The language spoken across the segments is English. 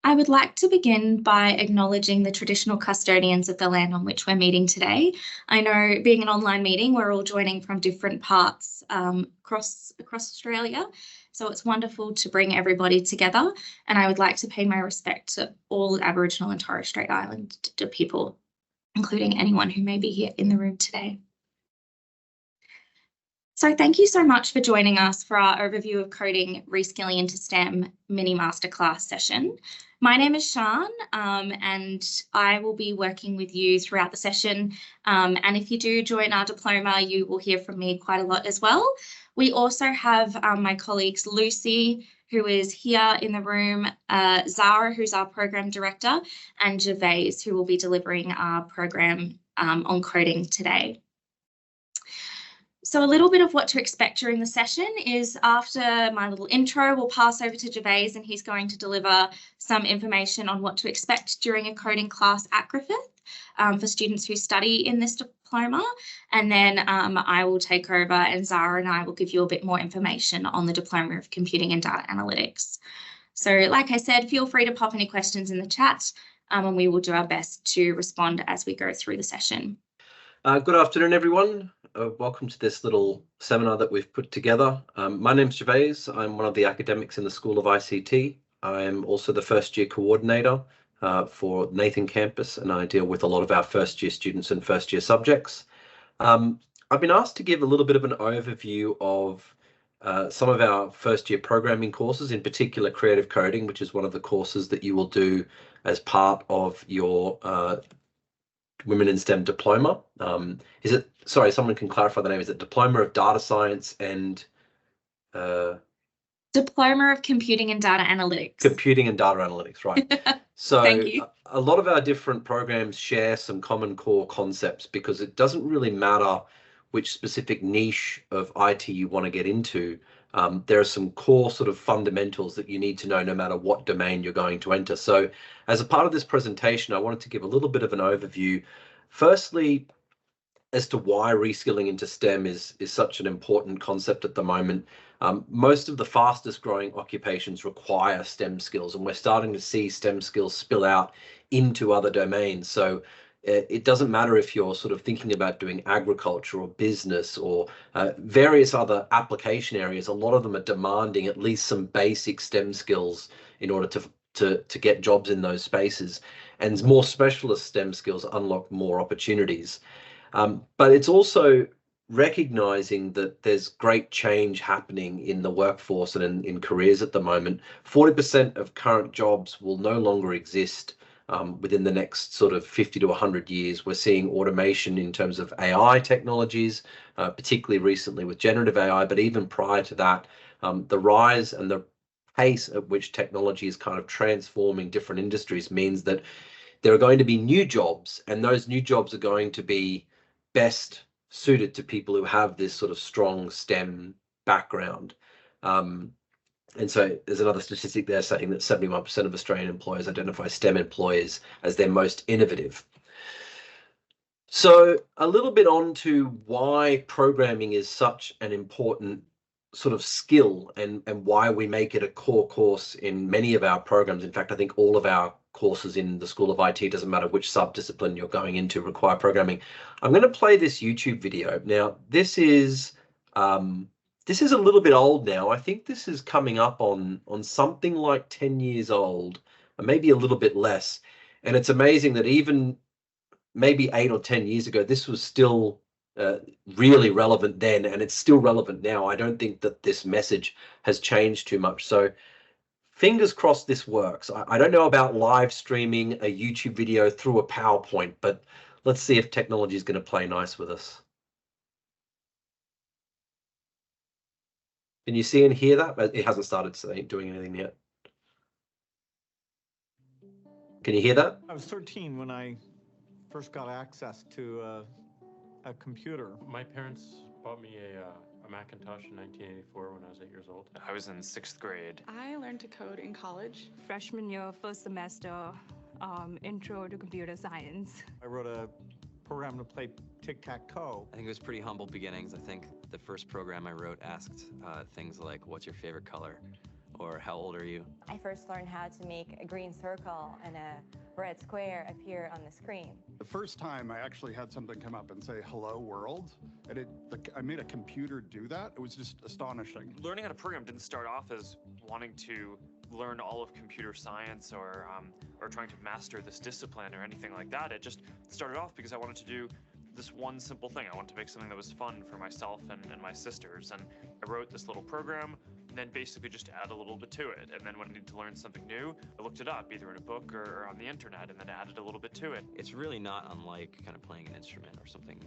I would like to begin by acknowledging the traditional custodians of the land on which we're meeting today. I know, being an online meeting, we're all joining from different parts across Australia, so it's wonderful to bring everybody together, and I would like to pay my respect to all Aboriginal and Torres Strait Islander people, including anyone who may be here in the room today. So thank you so much for joining us for our overview of coding reskilling into STEM mini masterclass session. My name is Shan, and I will be working with you throughout the session. And if you do join our diploma, you will hear from me quite a lot as well. We also have my colleagues Lucy, who is here in the room, Zara, who's our program director, and Gervase, who will be delivering our program on coding today. So a little bit of what to expect during the session is, after my little intro, we'll pass over to Gervase, and he's going to deliver some information on what to expect during a coding class at Griffith for students who study in this diploma. And then I will take over, and Zara and I will give you a bit more information on the Diploma of Computing and Data Analytics. So like I said, feel free to pop any questions in the chat, and we will do our best to respond as we go through the session. Good afternoon, everyone. Welcome to this little seminar that we've put together. My name's Gervase. I'm one of the academics in the School of ICT. I'm also the first year coordinator for Nathan Campus, and I deal with a lot of our first year students and first year subjects. I've been asked to give a little bit of an overview of some of our first year programming courses, in particular creative coding, which is one of the courses that you will do as part of your Women in STEM diploma. Is it, sorry, someone can clarify the name, is it Diploma of Data Science and Diploma of Computing and Data Analytics. Computing and Data Analytics, right. So Thank you. A lot of our different programs share some common core concepts, because it doesn't really matter which specific niche of IT you want to get into. There are some core sort of fundamentals that you need to know no matter what domain you're going to enter. So as a part of this presentation, I wanted to give a little bit of an overview, firstly, as to why reskilling into STEM is such an important concept at the moment. Most of the fastest growing occupations require STEM skills, and we're starting to see STEM skills spill out into other domains. So it doesn't matter if you're sort of thinking about doing agriculture or business or various other application areas. A lot of them are demanding at least some basic STEM skills in order to get jobs in those spaces. And more specialist STEM skills unlock more opportunities. But it's also recognizing that there's great change happening in the workforce and in careers at the moment. 40% of current jobs will no longer exist within the next sort of 50 to 100 years. We're seeing automation in terms of AI technologies, particularly recently with generative AI, but even prior to that, the rise and the pace at which technology is kind of transforming different industries means that there are going to be new jobs, and those new jobs are going to be best suited to people who have this sort of strong STEM background. And so there's another statistic there saying that 71% of Australian employers identify STEM employers as their most innovative. So a little bit on to why programming is such an important sort of skill, and why we make it a core course in many of our programs. In fact, I think all of our courses in the School of IT, doesn't matter which subdiscipline you're going into, require programming. I'm going to play this YouTube video. Now, this is a little bit old now. I think this is coming up on something like 10 years old, or maybe a little bit less. And it's amazing that even maybe 8 or 10 years ago, this was still really relevant then, and it's still relevant now. I don't think that this message has changed too much. So fingers crossed this works. I don't know about live streaming a YouTube video through a PowerPoint, but let's see if technology is going to play nice with us. Can you see and hear that? It hasn't started doing anything yet. Can you hear that? I was 13 when I first got access to a computer. My parents bought me a Macintosh in 1984 when I was 8 years old. I was in 6th grade. I learned to code in college. Freshman year, first semester, intro to computer science. I wrote a program to play tic-tac-toe. I think it was pretty humble beginnings. I think the first program I wrote asked things like, what's your favorite color? Or how old are you? I first learned how to make a green circle and a red square appear on the screen. The first time I actually had something come up and say, hello world, and I made a computer do that. It was just astonishing. Learning how to program didn't start off as wanting to learn all of computer science or trying to master this discipline or anything like that. It just started off because I wanted to do this one simple thing. I wanted to make something that was fun for myself and my sisters. And I wrote this little program and then basically just add a little bit to it. And then when I needed to learn something new, I looked it up either in a book or on the internet and then added a little bit to it. It's really not unlike kind of playing an instrument or something,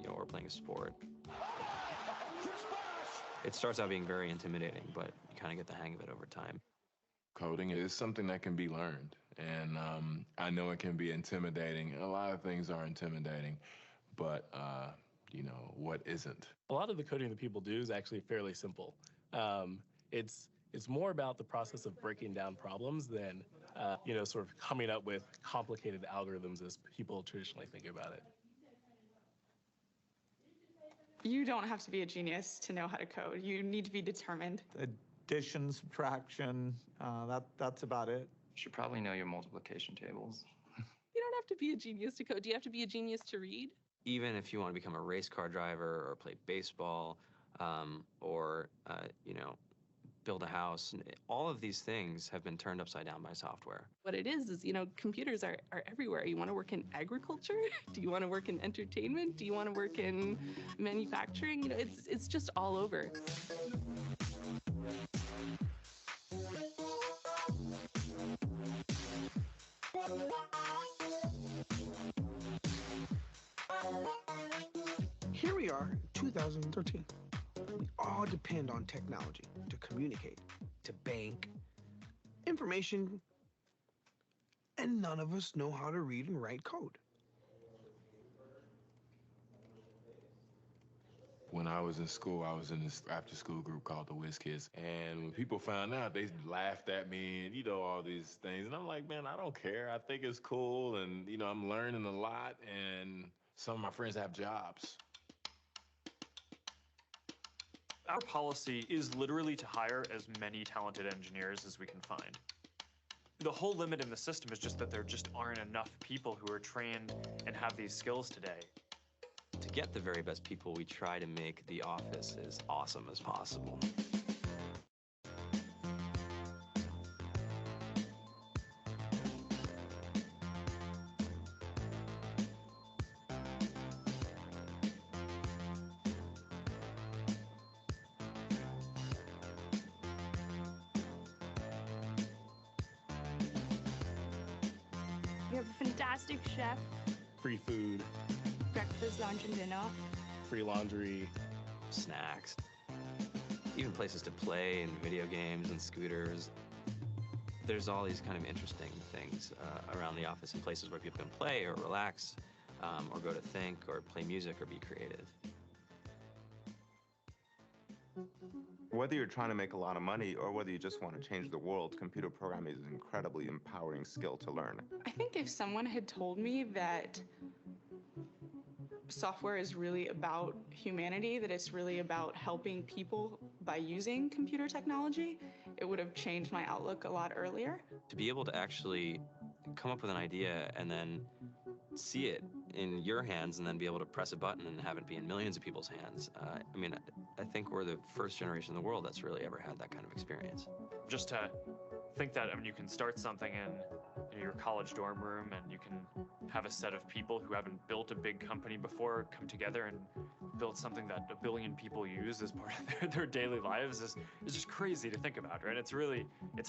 or playing a sport. It starts out being very intimidating, but you kind of get the hang of it over time. Coding is something that can be learned, and I know it can be intimidating. A lot of things are intimidating, but what isn't? A lot of the coding that people do is actually fairly simple. It's more about the process of breaking down problems than sort of coming up with complicated algorithms as people traditionally think about it. You don't have to be a genius to know how to code. You need to be determined. Addition, subtraction, that's about it. You should probably know your multiplication tables. You don't have to be a genius to code. Do you have to be a genius to read? Even if you want to become a race car driver or play baseball, or build a house, all of these things have been turned upside down by software. What it is computers are everywhere. You want to work in agriculture? Do you want to work in entertainment? Do you want to work in manufacturing? It's just all over. Here we are, 2013. We all depend on technology to communicate, to bank, information, and none of us know how to read and write code. When I was in school, I was in this after-school group called the Whiz Kids, and when people found out, they laughed at me and all these things, and I'm like, man, I don't care. I think it's cool, and I'm learning a lot, and some of my friends have jobs. Our policy is literally to hire as many talented engineers as we can find. The whole limit in the system is just that there just aren't enough people who are trained and have these skills today. To get the very best people, we try to make the office as awesome as possible. We have a fantastic chef. Free food, Breakfast, lunch, and dinner. free laundry, snacks, even places to play and video games and scooters. There's all these kind of interesting things around the office and places where people can play or relax, or go to think or play music or be creative. Whether you're trying to make a lot of money or whether you just want to change the world, computer programming is an incredibly empowering skill to learn. I think if someone had told me that software is really about humanity, that it's really about helping people by using computer technology, it would have changed my outlook a lot earlier. To be able to actually come up with an idea and then see it in your hands and then be able to press a button and have it be in millions of people's hands. I think we're the first generation in the world that's really ever had that kind of experience. Just to think that, you can start something in your college dorm room and you can have a set of people who haven't built a big company before come together and build something that 1 billion people use as part of their daily lives is just crazy to think about, right? It's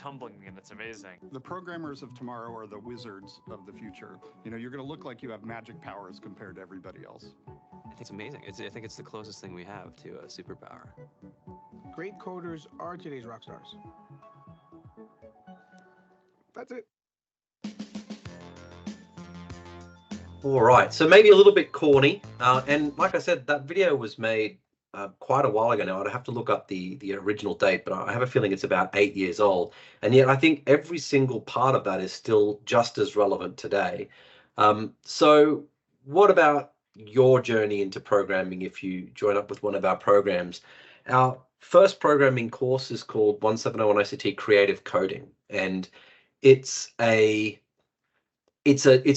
humbling and it's amazing. The programmers of tomorrow are the wizards of the future. You're going to look like you have magic powers compared to everybody else. I think it's amazing. I think it's the closest thing we have to a superpower. Great coders are today's rock stars. That's it. All right, so maybe a little bit corny, and like I said, that video was made quite a while ago now. I'd have to look up the original date, but I have a feeling it's about 8 years old, and yet I think every single part of that is still just as relevant today. So what about your journey into programming if you join up with one of our programs? Our first programming course is called 170 on ICT Creative Coding, and it's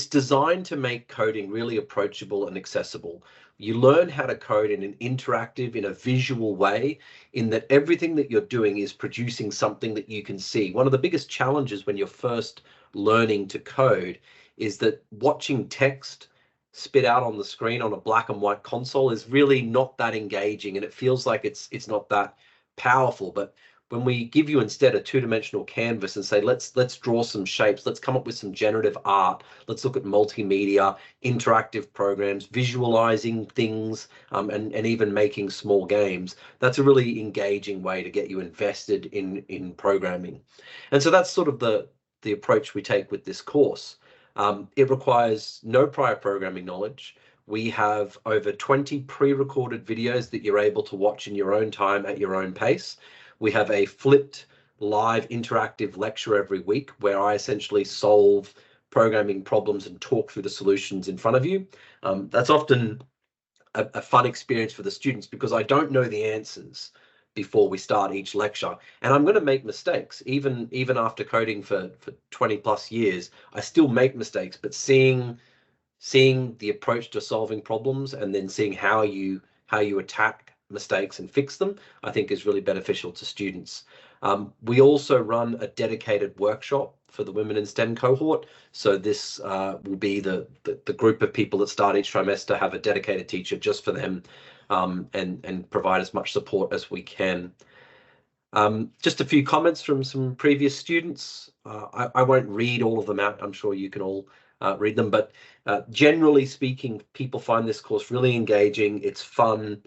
designed to make coding really approachable and accessible. You learn how to code in an interactive, in a visual way, in that everything that you're doing is producing something that you can see. One of the biggest challenges when you're first learning to code is that watching text spit out on the screen on a black and white console is really not that engaging, and it feels like it's not that powerful. But when we give you instead a two-dimensional canvas and say, let's draw some shapes, let's come up with some generative art, let's look at multimedia, interactive programs, visualizing things, and even making small games, that's a really engaging way to get you invested in programming. And so that's sort of the approach we take with this course. It requires no prior programming knowledge. We have over 20 pre-recorded videos that you're able to watch in your own time at your own pace. We have a flipped live interactive lecture every week where I essentially solve programming problems and talk through the solutions in front of you. That's often a fun experience for the students because I don't know the answers before we start each lecture, and I'm going to make mistakes. Even after coding for 20 plus years, I still make mistakes, but seeing the approach to solving problems and then seeing how you attack mistakes and fix them, I think is really beneficial to students. We also run a dedicated workshop for the Women in STEM cohort. So this will be the group of people that start each trimester have a dedicated teacher just for them, and provide as much support as we can. Just a few comments from some previous students. I won't read all of them out. I'm sure you can all read them, but generally speaking, people find this course really engaging. It's fun,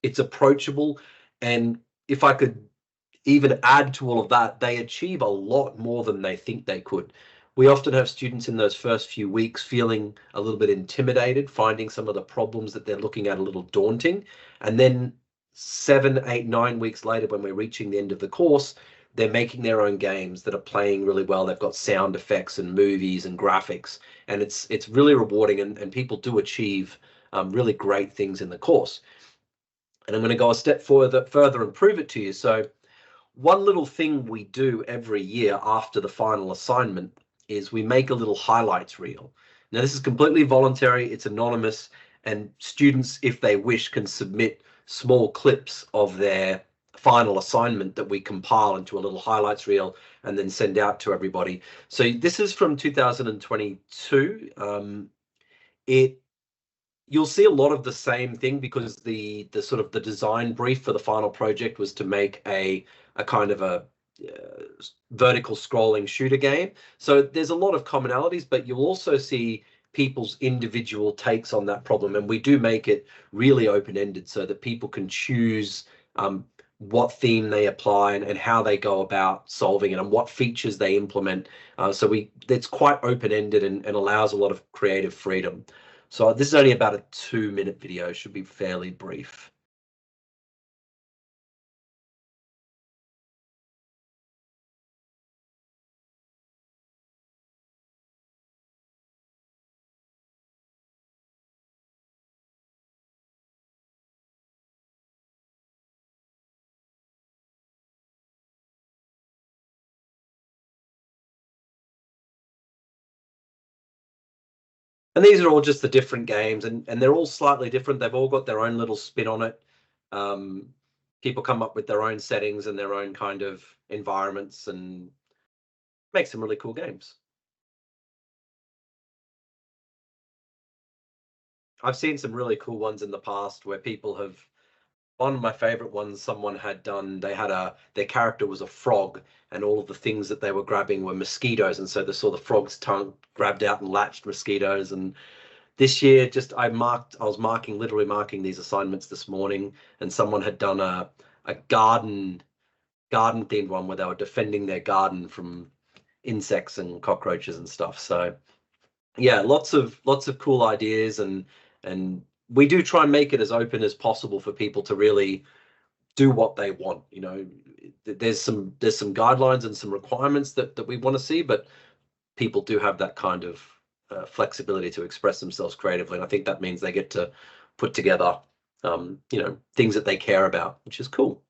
it's approachable, and if I could even add to all of that, they achieve a lot more than they think they could. We often have students in those first few weeks feeling a little bit intimidated, finding some of the problems that they're looking at a little daunting, and then 7, 8, 9 weeks later, when we're reaching the end of the course, they're making their own games that are playing really well. They've got sound effects and movies and graphics, and it's really rewarding, and people do achieve really great things in the course. And I'm going to go a step further and prove it to you. So one little thing we do every year after the final assignment is we make a little highlights reel. Now, this is completely voluntary, it's anonymous, and students, if they wish, can submit small clips of their final assignment that we compile into a little highlights reel and then send out to everybody. So this is from 2022. You'll see a lot of the same thing because the sort of the design brief for the final project was to make a kind of a vertical scrolling shooter game. So there's a lot of commonalities, but you'll also see people's individual takes on that problem, and we do make it really open-ended so that people can choose what theme they apply and how they go about solving it and what features they implement. So it's quite open-ended and allows a lot of creative freedom. So this is only about a 2-minute video, should be fairly brief. And these are all just the different games, and they're all slightly different. They've all got their own little spin on it. People come up with their own settings and their own kind of environments and make some really cool games. I've seen some really cool ones in the past where people have, one of my favorite ones, someone had done, their character was a frog and all of the things that they were grabbing were mosquitoes, and so they saw the frog's tongue grabbed out and latched mosquitoes. And this year, I was literally marking these assignments this morning, and someone had done a garden themed one where they were defending their garden from insects and cockroaches and stuff. So yeah, lots of cool ideas, and we do try and make it as open as possible for people to really do what they want. You know, there's some guidelines and some requirements that we want to see, but people do have that kind of flexibility to express themselves creatively, and I think that means they get to put together things that they care about, which is cool.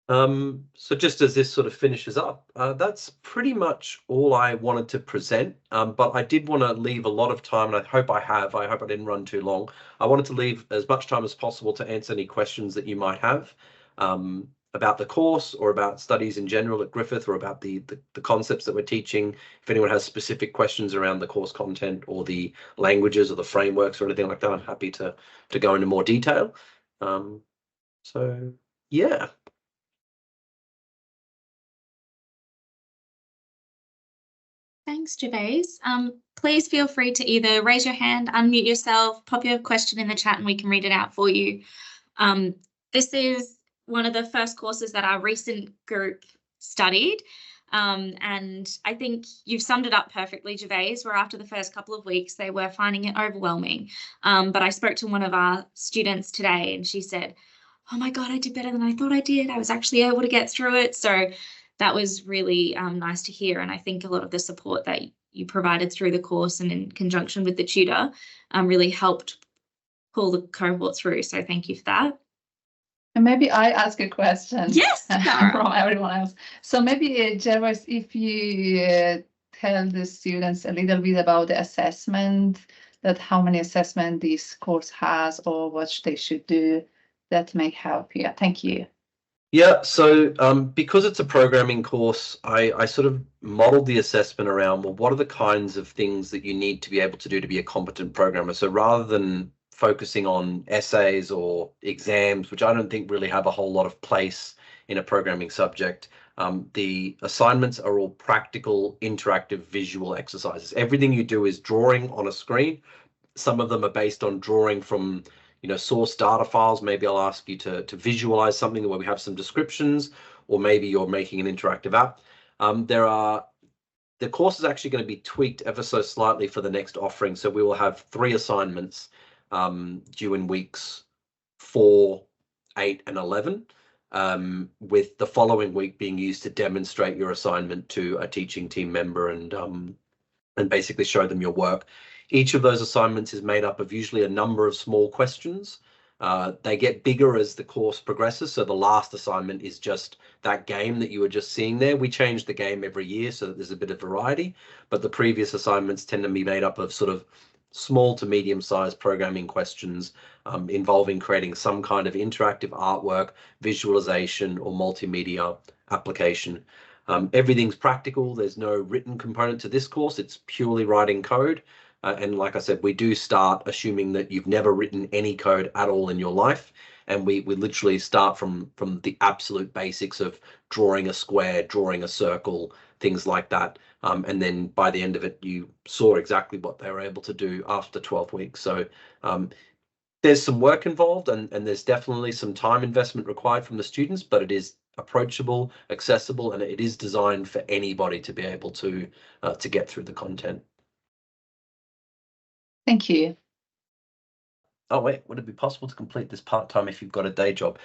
So just as this sort of finishes up, that's pretty much all I wanted to present. But I did want to leave a lot of time, and I hope I didn't run too long. I wanted to leave as much time as possible to answer any questions that you might have about the course or about studies in general at Griffith, or about the concepts that we're teaching. If anyone has specific questions around the course content or the languages or the frameworks or anything like that, I'm happy to go into more detail. So yeah. Thanks, Gervase. Please feel free to either raise your hand, unmute yourself, pop your question in the chat, and we can read it out for you. This is one of the first courses that our recent group studied. And I think you've summed it up perfectly, Gervase, where after the first couple of weeks, they were finding it overwhelming. But I spoke to one of our students today, and she said, "Oh my God, I did better than I thought I did. I was actually able to get through it." So that was really nice to hear. And I think a lot of the support that you provided through the course and in conjunction with the tutor really helped pull the cohort through. So thank you for that. And maybe I ask a question. Yes, from everyone else. So maybe, Gervase, if you tell the students a little bit about the assessment, that how many assessment this course has or what they should do, that may help you. Thank you. Yeah, so because it's a programming course, I sort of modeled the assessment around, well, what are the kinds of things that you need to be able to do to be a competent programmer? So rather than focusing on essays or exams, which I don't think really have a whole lot of place in a programming subject, the assignments are all practical, interactive, visual exercises. Everything you do is drawing on a screen. Some of them are based on drawing from source data files. Maybe I'll ask you to visualize something where we have some descriptions, or maybe you're making an interactive app. The course is actually going to be tweaked ever so slightly for the next offering. So we will have 3 assignments due in weeks 4, 8, and 11, with the following week being used to demonstrate your assignment to a teaching team member and basically show them your work. Each of those assignments is made up of usually a number of small questions. They get bigger as the course progresses. So the last assignment is just that game that you were just seeing there. We change the game every year so that there's a bit of variety, but the previous assignments tend to be made up of sort of small to medium-sized programming questions involving creating some kind of interactive artwork, visualization, or multimedia application. Everything's practical. There's no written component to this course. It's purely writing code. And like I said, we do start assuming that you've never written any code at all in your life. And we literally start from the absolute basics of drawing a square, drawing a circle, things like that. And then by the end of it, you saw exactly what they were able to do after 12 weeks. So there's some work involved, and there's definitely some time investment required from the students, but it is approachable, accessible, and it is designed for anybody to be able to get through the content. Thank you. Oh, wait, would it be possible to complete this part-time if you've got a day job?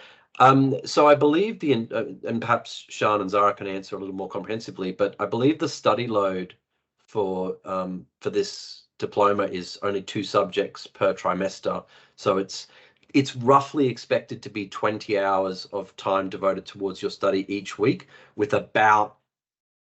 So I believe and perhaps Sian and Zara can answer a little more comprehensively, but I believe the study load for this diploma is only 2 subjects per trimester. So it's roughly expected to be 20 hours of time devoted towards your study each week, with about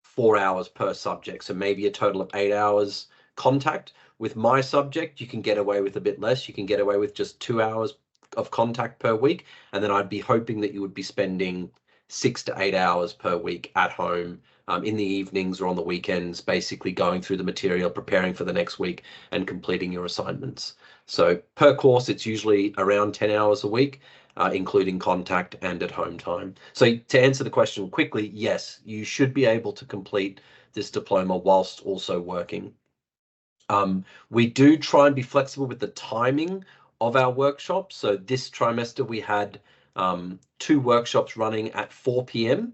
4 hours per subject. So maybe a total of 8 hours contact. With my subject, you can get away with a bit less. You can get away with just 2 hours of contact per week. And then I'd be hoping that you would be spending 6 to 8 hours per week at home in the evenings or on the weekends, basically going through the material, preparing for the next week, and completing your assignments. So per course, it's usually around 10 hours a week, including contact and at home time. So to answer the question quickly, yes, you should be able to complete this diploma whilst also working. We do try and be flexible with the timing of our workshops. So this trimester we had 2 workshops running at 4 p.m.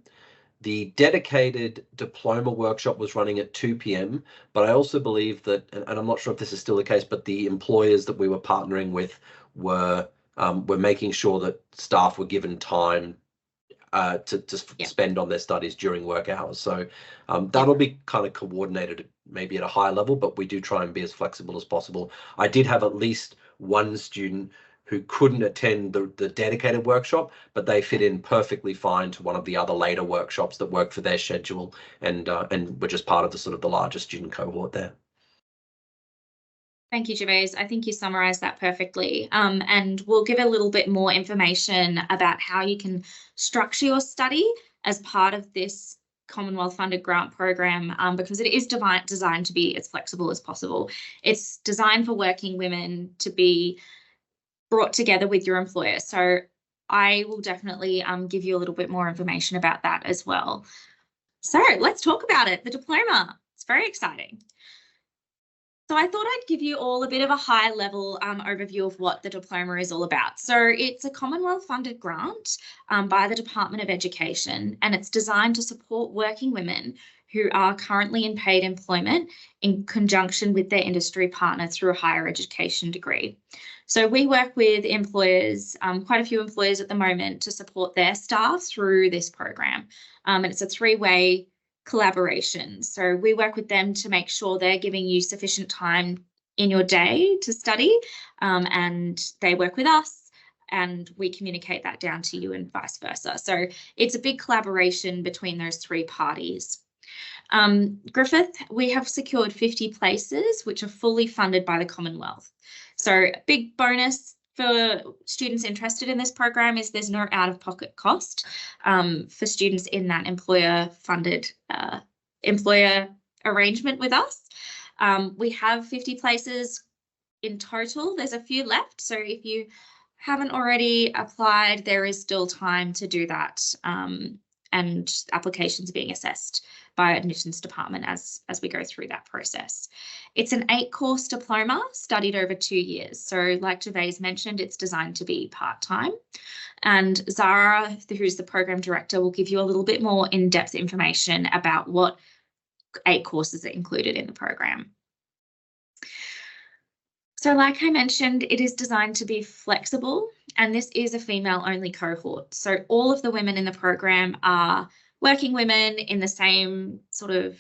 The dedicated diploma workshop was running at 2 p.m. But I also believe that, and I'm not sure if this is still the case, but the employers that we were partnering with were making sure that staff were given time to spend on their studies during work hours. So that'll be kind of coordinated maybe at a higher level, but we do try and be as flexible as possible. I did have at least one student who couldn't attend the dedicated workshop, but they fit in perfectly fine to one of the other later workshops that work for their schedule, and were just part of the sort of the larger student cohort there. Thank you, Gervase. I think you summarised that perfectly. And we'll give a little bit more information about how you can structure your study as part of this Commonwealth funded grant program, because it is designed to be as flexible as possible. It's designed for working women to be brought together with your employer. So I will definitely give you a little bit more information about that as well. So let's talk about it, the diploma. It's very exciting. So I thought I'd give you all a bit of a high level overview of what the diploma is all about. So it's a Commonwealth funded grant by the Department of Education, and it's designed to support working women who are currently in paid employment in conjunction with their industry partner through a higher education degree. So we work with employers, quite a few employers at the moment, to support their staff through this program. And it's a three-way collaboration. So we work with them to make sure they're giving you sufficient time in your day to study, and they work with us and we communicate that down to you and vice versa. So it's a big collaboration between those three parties. Griffith, we have secured 50 places which are fully funded by the Commonwealth. So a big bonus for students interested in this program is there's no out-of-pocket cost for students in that employer-funded employer arrangement with us. We have 50 places in total. There's a few left, so if you haven't already applied, there is still time to do that, and applications are being assessed by admissions department as we go through that process. It's an 8-course diploma studied over 2 years. So like Gervase mentioned, it's designed to be part-time. And Zara, who's the program director, will give you a little bit more in-depth information about what 8 courses are included in the program. So like I mentioned, it is designed to be flexible, and this is a female-only cohort. So all of the women in the program are working women in the same sort of,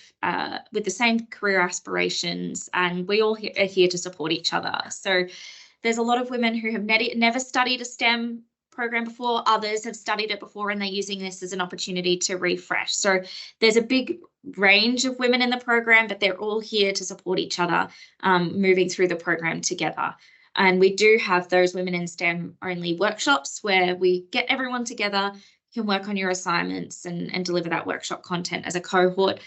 with the same career aspirations, and we all are here to support each other. So there's a lot of women who have never studied a STEM program before, others have studied it before, and they're using this as an opportunity to refresh. So there's a big range of women in the program, but they're all here to support each other, moving through the program together. And we do have those women in STEM only workshops where we get everyone together, can work on your assignments and deliver that workshop content as a cohort.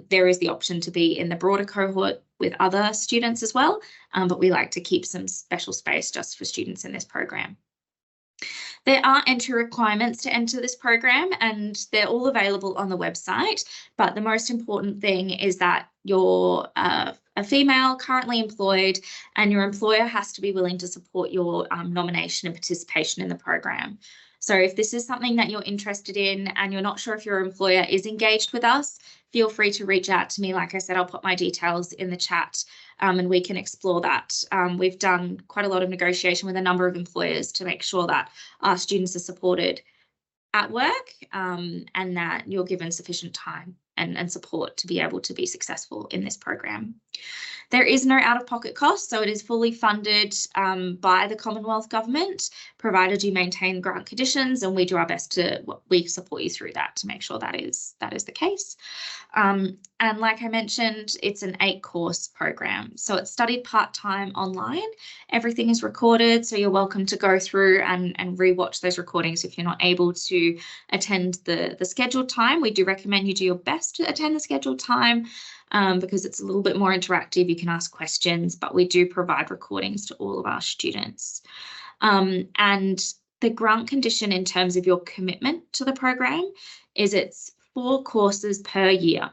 There is the option to be in the broader cohort with other students as well, but we like to keep some special space just for students in this program. There are entry requirements to enter this program, and they're all available on the website. But the most important thing is that you're a female, currently employed, and your employer has to be willing to support your nomination and participation in the program. So if this is something that you're interested in and you're not sure if your employer is engaged with us, feel free to reach out to me. Like I said, I'll put my details in the chat, and we can explore that. We've done quite a lot of negotiation with a number of employers to make sure that our students are supported at work, and that you're given sufficient time and support to be able to be successful in this program. There is no out-of-pocket cost, so it is fully funded by the Commonwealth Government, provided you maintain grant conditions, and we do our best to support you through that to make sure that is the case. And like I mentioned, it's an 8-course program, so it's studied part-time online. Everything is recorded, so you're welcome to go through and rewatch those recordings if you're not able to attend the scheduled time. We do recommend you do your best to attend the scheduled time, because it's a little bit more interactive. You can ask questions, but we do provide recordings to all of our students. And the grant condition in terms of your commitment to the program is it's 4 courses per year.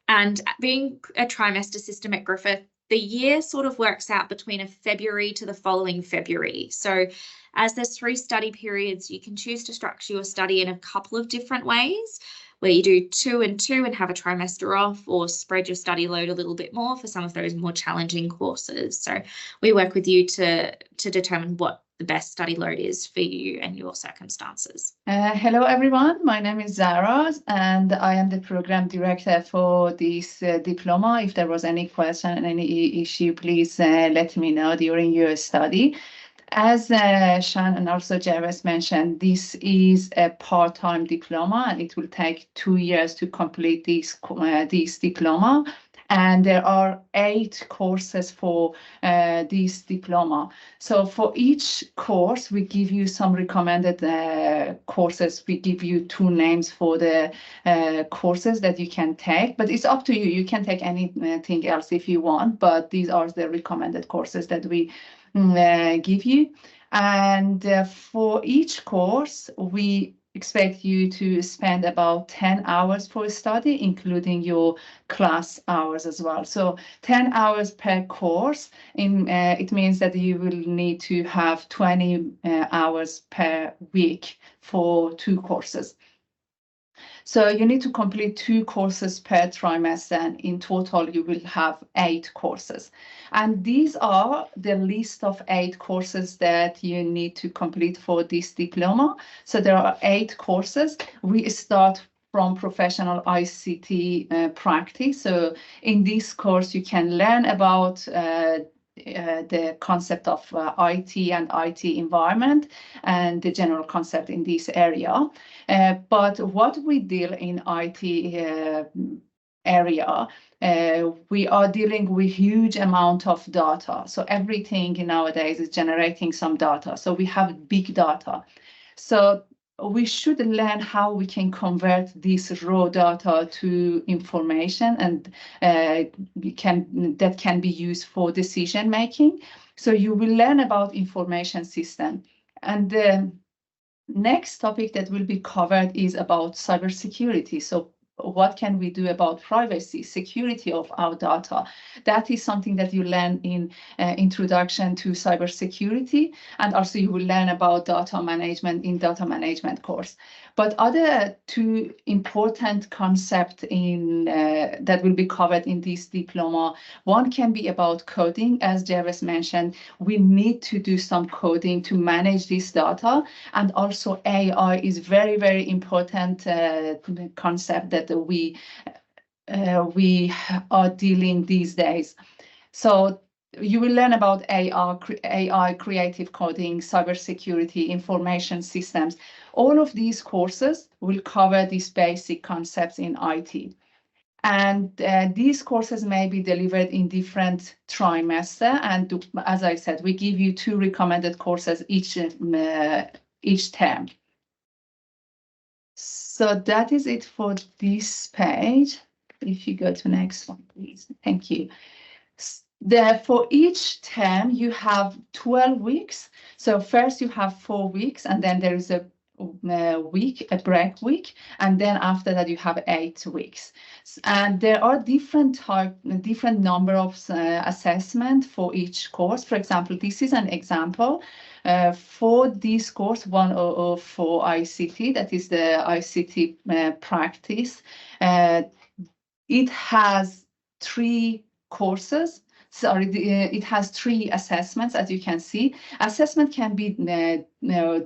And being a trimester system at Griffith, the year sort of works out between a February to the following February. So as there's 3 study periods, you can choose to structure your study in a couple of different ways, where you do 2 and 2 and have a trimester off, or spread your study load a little bit more for some of those more challenging courses. So we work with you to determine what the best study load is for you and your circumstances. Hello, everyone. My name is Zara, and I am the program director for this diploma. If there was any question, any issue, please let me know during your study. As Sean and also Gervase mentioned, this is a part-time diploma, and it will take 2 years to complete this diploma. And there are 8 courses for this diploma. So for each course, we give you some recommended courses. We give you 2 names for the courses that you can take, but it's up to you. You can take anything else if you want, but these are the recommended courses that we give you. And for each course, we expect you to spend about 10 hours for study, including your class hours as well. So 10 hours per course, it means that you will need to have 20 hours per week for 2 courses. So you need to complete 2 courses per trimester, and in total you will have 8 courses. And these are the list of 8 courses that you need to complete for this diploma. So there are 8 courses. We start from professional ICT practice. So in this course, you can learn about the concept of IT and IT environment and the general concept in this area. But what we deal in IT area, we are dealing with huge amount of data. So everything nowadays is generating some data. So we have big data. So we should learn how we can convert this raw data to information, and that can be used for decision making. So you will learn about information system. And the next topic that will be covered is about cybersecurity. So what can we do about privacy, security of our data? That is something that you learn in Introduction to Cybersecurity, and also you will learn about data management in data management course. But other 2 important concepts that will be covered in this diploma, one can be about coding. As Gervase mentioned, we need to do some coding to manage this data, and also AI is very, very important concept that we are dealing these days. So you will learn about AI, creative coding, cybersecurity, information systems. All of these courses will cover these basic concepts in IT. And these courses may be delivered in different trimester. And as I said, we give you 2 recommended courses each term. So that is it for this page. If you go to next one, please. Thank you. For each term, you have 12 weeks. So first you have 4 weeks, and then there is a break week, and then after that you have 8 weeks. And there are different number of assessment for each course. For example, this is an example. For this course 104 ICT, that is the ICT practice, it has 3 courses. Sorry, it has 3 assessments, as you can see. Assessment can be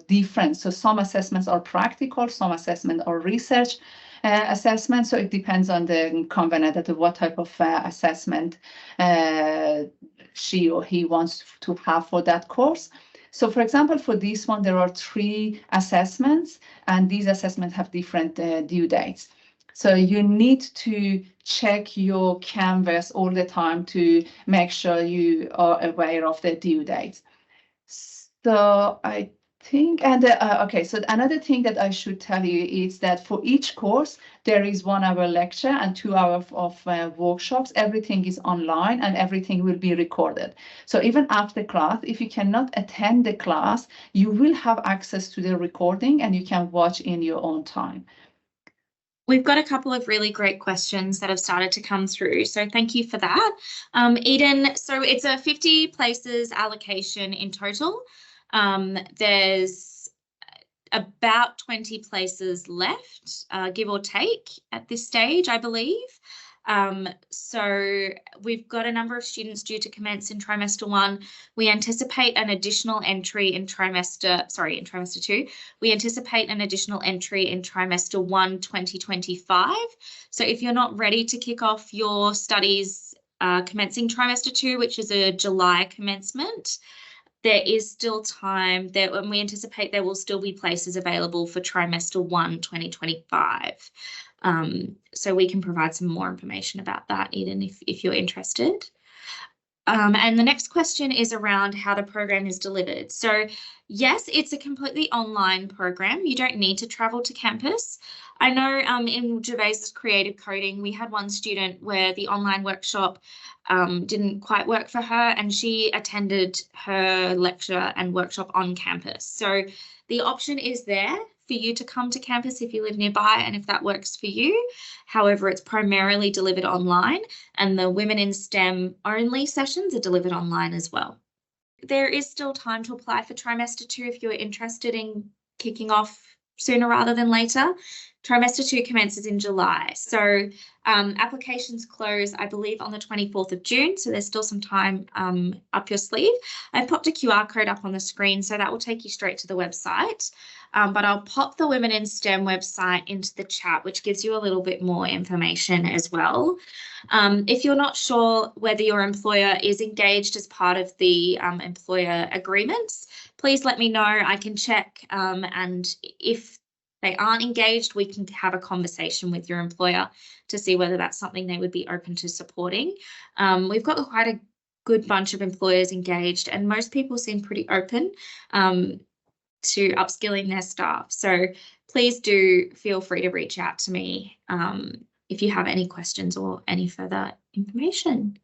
different. So some assessments are practical, some assessments are research assessment. So it depends on the convener that what type of assessment she or he wants to have for that course. So for example, for this one, there are 3 assessments, and these assessments have different due dates. So you need to check your Canvas all the time to make sure you are aware of the due dates. So I think, and okay, so another thing that I should tell you is that for each course, there is 1 hour lecture and 2 hours of workshops. Everything is online and everything will be recorded. So even after class, if you cannot attend the class, you will have access to the recording and you can watch in your own time. We've got a couple of really great questions that have started to come through, so thank you for that. Eden, so it's a 50 places allocation in total. There's about 20 places left, give or take, at this stage, I believe. So we've got a number of students due to commence in trimester 1. We anticipate an additional entry in trimester 2. We anticipate an additional entry in trimester 1, 2025. So if you're not ready to kick off your studies commencing trimester 2, which is a July commencement, there is still time there, and we anticipate there will still be places available for trimester 1, 2025. So we can provide some more information about that, Eden, if you're interested. And the next question is around how the program is delivered. So yes, it's a completely online program. You don't need to travel to campus. I know in Gervase's creative coding, we had one student where the online workshop didn't quite work for her, and she attended her lecture and workshop on campus. So the option is there for you to come to campus if you live nearby and if that works for you. However, it's primarily delivered online, and the Women in STEM only sessions are delivered online as well. There is still time to apply for trimester 2 if you're interested in kicking off sooner rather than later. Trimester 2 commences in July. So applications close, I believe, on the 24th of June. So there's still some time up your sleeve. I've popped a QR code up on the screen, so that will take you straight to the website. But I'll pop the Women in STEM website into the chat, which gives you a little bit more information as well. If you're not sure whether your employer is engaged as part of the employer agreements, please let me know. I can check, and if they aren't engaged, we can have a conversation with your employer to see whether that's something they would be open to supporting. We've got quite a good bunch of employers engaged, and most people seem pretty open to upskilling their staff. So please do feel free to reach out to me if you have any questions or any further information.